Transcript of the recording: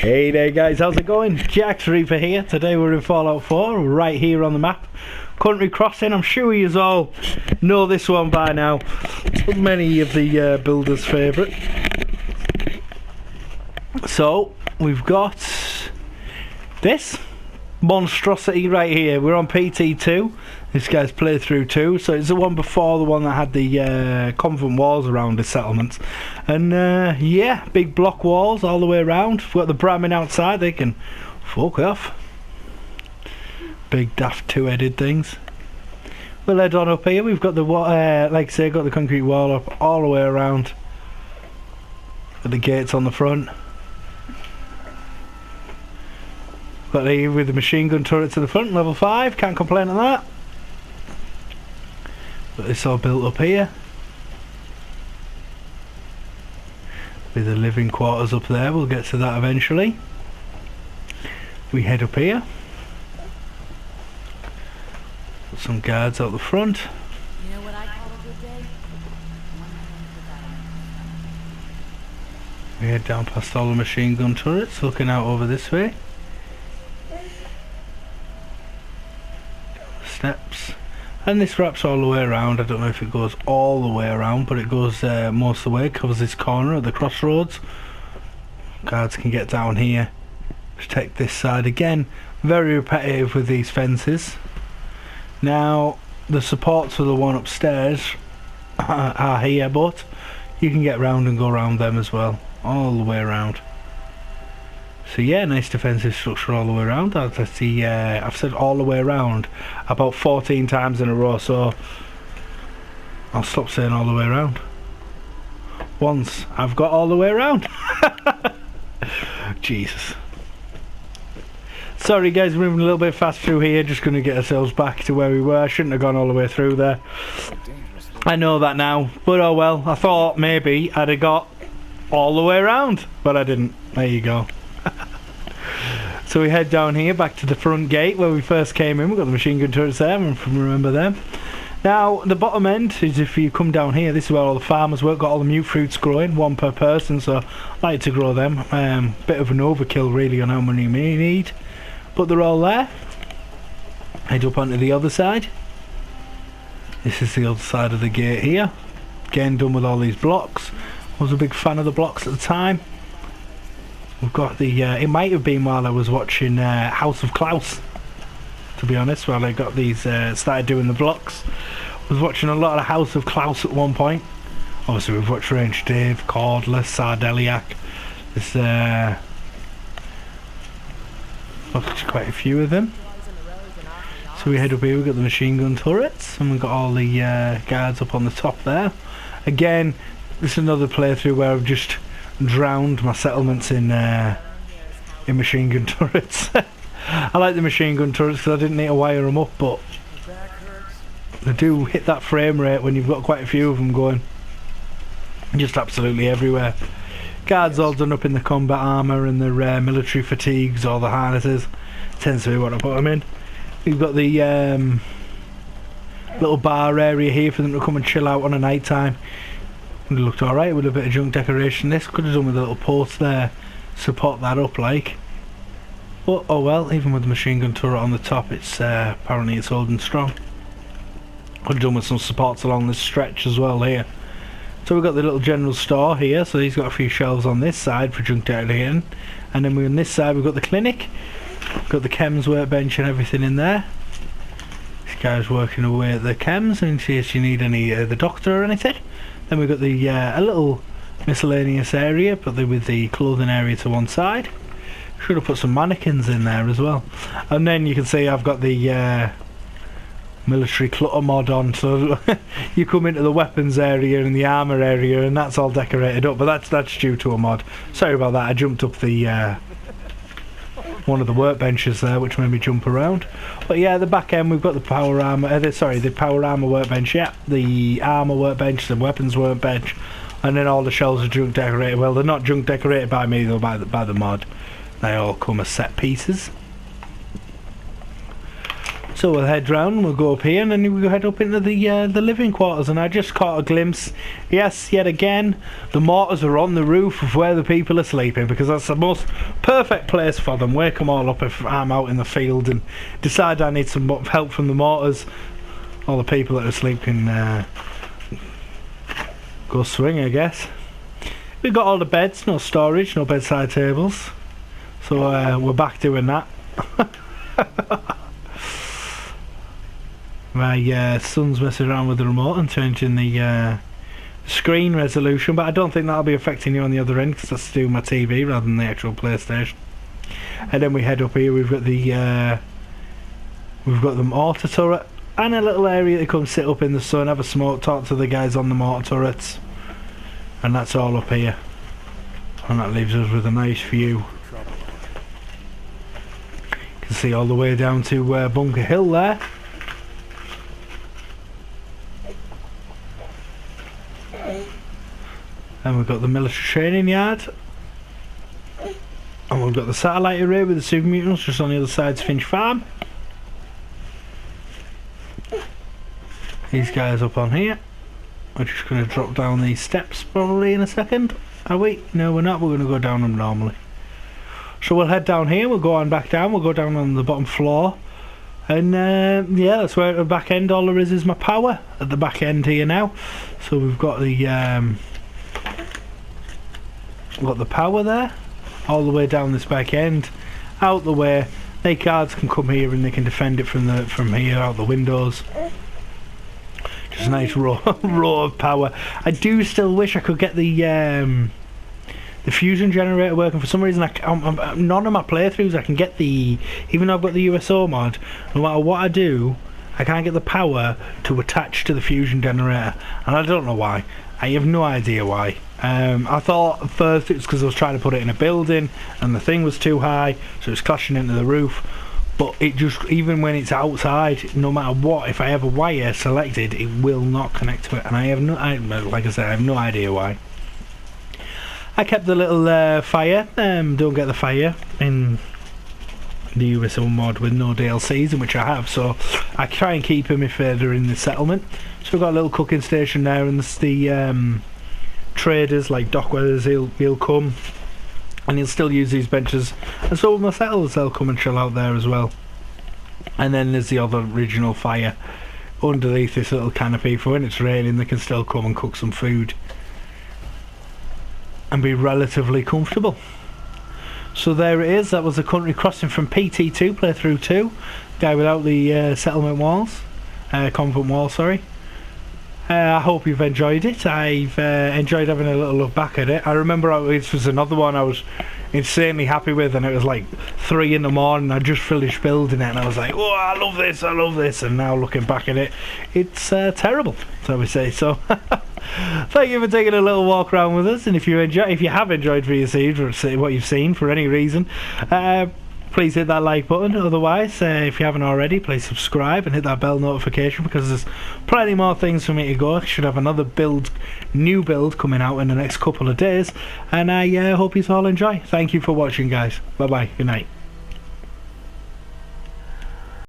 Hey there guys, how's it going? Jax Reaper here. Today we're in Fallout 4, right here on the map. Country Crossing, I'm sure you all know this one by now. Many of the builders' favourite. So, we've got this monstrosity right here. We're on pt2. This guy's playthrough 2, so it's the one before the one that had the convent walls around the settlements. And yeah, big block walls all the way around. We've got the Brahmin outside, they can fuck off. Big daft two-headed things. We'll head on up here. We've got the like I say, got the concrete wall up all the way around. Got the gates on the front. Got the with the machine gun turret to the front, level 5. Can't complain on that. Got this all built up here. With the living quarters up there. We'll get to that eventually. We head up here. Got some guards out the front. You know what I call a good day? We head down past all the machine gun turrets, looking out over this way. Steps, and this wraps all the way around. I don't know if it goes all the way around, but it goes most of the way. It covers this corner at the crossroads. Guards can get down here, protect this side. Again, very repetitive with these fences. Now the supports for the one upstairs are here, but you can get round and go around them as well, all the way around. So yeah, nice defensive structure all the way around. As I see, I've said all the way around about 14 times in a row, so I'll stop saying all the way around. Once I've got all the way around. Jesus. Sorry guys, we're moving a little bit fast through here, just going to get ourselves back to where we were. I shouldn't have gone all the way through there. I know that now, but oh well. I thought maybe I'd have got all the way around, but I didn't. There you go. So we head down here back to the front gate where we first came in. We've got the machine gun turrets there, and remember them. Now the bottom end is, if you come down here, this is where all the farmers work. Got all the mute fruits growing, one per person, so I like to grow them. Bit of an overkill really on how many you may need, but they're all there. Head up onto the other side. This is the other side of the gate here. Again, done with all these blocks. I was a big fan of the blocks at the time. We've got the, it might have been while I was watching House of Klaus, to be honest, while I got these, started doing the blocks. I was watching a lot of House of Klaus at one point. Obviously we've watched Range Dave, Cordless, Sardeliac. There's quite a few of them. So we head up here, we've got the machine gun turrets, and we've got all the guards up on the top there. Again, this is another playthrough where I've just drowned my settlements in machine gun turrets. I like the machine gun turrets because I didn't need to wire them up, but they do hit that frame rate when you've got quite a few of them going. Just absolutely everywhere. Guards all done up in the combat armour and their military fatigues, or the harnesses. Tends to be what I put them in. We've got the little bar area here for them to come and chill out on a night time. It looked alright with a bit of junk decoration. This could have done with a little post there, support that up like. But oh well, even with the machine gun turret on the top, it's apparently it's holding strong. Could have done with some supports along this stretch as well here. So we've got the little general store here, so he's got a few shelves on this side for junk decorating. And then on this side we've got the clinic. Got the chems workbench and everything in there. This guy's working away at the chems in case you need any the doctor or anything. Then we've got the a little miscellaneous area, but with the clothing area to one side. Should have put some mannequins in there as well. And then you can see I've got the military clutter mod on, so you come into the weapons area and the armour area, and that's all decorated up. But that's due to a mod. Sorry about that. I jumped up the one of the workbenches there, which made me jump around. But yeah, the back end we've got the power armor. The power armor workbench. Yeah, the armor workbench, the weapons workbench, and then all the shelves are junk decorated. Well, they're not junk decorated by me though, by the mod. They all come as set pieces. So we'll head round, we'll go up here, and then we'll head up into the living quarters. And I just caught a glimpse, yes, yet again, the mortars are on the roof of where the people are sleeping, because that's the most perfect place for them. Wake them all up if I'm out in the field and decide I need some help from the mortars. All the people that are asleep can go swing, I guess. We've got all the beds, no storage, no bedside tables. So we're back doing that. My son's messing around with the remote and changing the screen resolution, but I don't think that'll be affecting you on the other end, because that's to do with my TV rather than the actual PlayStation. And then we head up here. We've got the mortar turret and a little area to come sit up in the sun, have a smoke, talk to the guys on the mortar turrets, and that's all up here. And that leaves us with a nice view. You can see all the way down to Bunker Hill there. And we've got the military training yard, and we've got the satellite array with the super mutants just on the other side of Finch Farm. These guys up on here. We're just going to drop down these steps probably in a second. Are we? No, we're not. We're going to go down them normally. So we'll head down here, we'll go on back down, we'll go down on the bottom floor. And yeah, that's where at the back end all there is my power at the back end here now. So we've got the power there, all the way down this back end, out the way. They guards can come here and they can defend it from here out the windows. Just a nice row of power. I do still wish I could get the fusion generator working. For some reason, none of my playthroughs I can get even though I've got the USO mod, no matter what I do, I can't get the power to attach to the fusion generator, and I don't know why. I have no idea why. I thought at first it was because I was trying to put it in a building and the thing was too high, so it's clashing into the roof. But it just, even when it's outside, no matter what, if I have a wire selected, it will not connect to it, and like I said, I have no idea why. I kept the little fire, don't get the fire in the USO mod with no DLCs, in which I have, so I try and keep him if they're in the settlement. So we've got a little cooking station there, and the traders like Doc Weathers, he'll come and he'll still use these benches, and so will my settlers, they'll come and chill out there as well. And then there's the other original fire underneath this little canopy for when it's raining, they can still come and cook some food and be relatively comfortable. So there it is. That was the country crossing from pt2 playthrough 2, guy without the settlement walls, convent wall, sorry. I hope you've enjoyed it. I've enjoyed having a little look back at it. I remember this was another one I was insanely happy with, and it was like 3 in the morning. I just finished building it and I was like, oh, I love this, and now looking back at it, it's terrible, so we say. So thank you for taking a little walk around with us, and if you have enjoyed what you've seen for any reason, please hit that like button. Otherwise, if you haven't already, please subscribe and hit that bell notification, because there's plenty more things for me to go. I should have another new build coming out in the next couple of days, and I hope you all enjoy. Thank you for watching, guys. Bye bye, good night.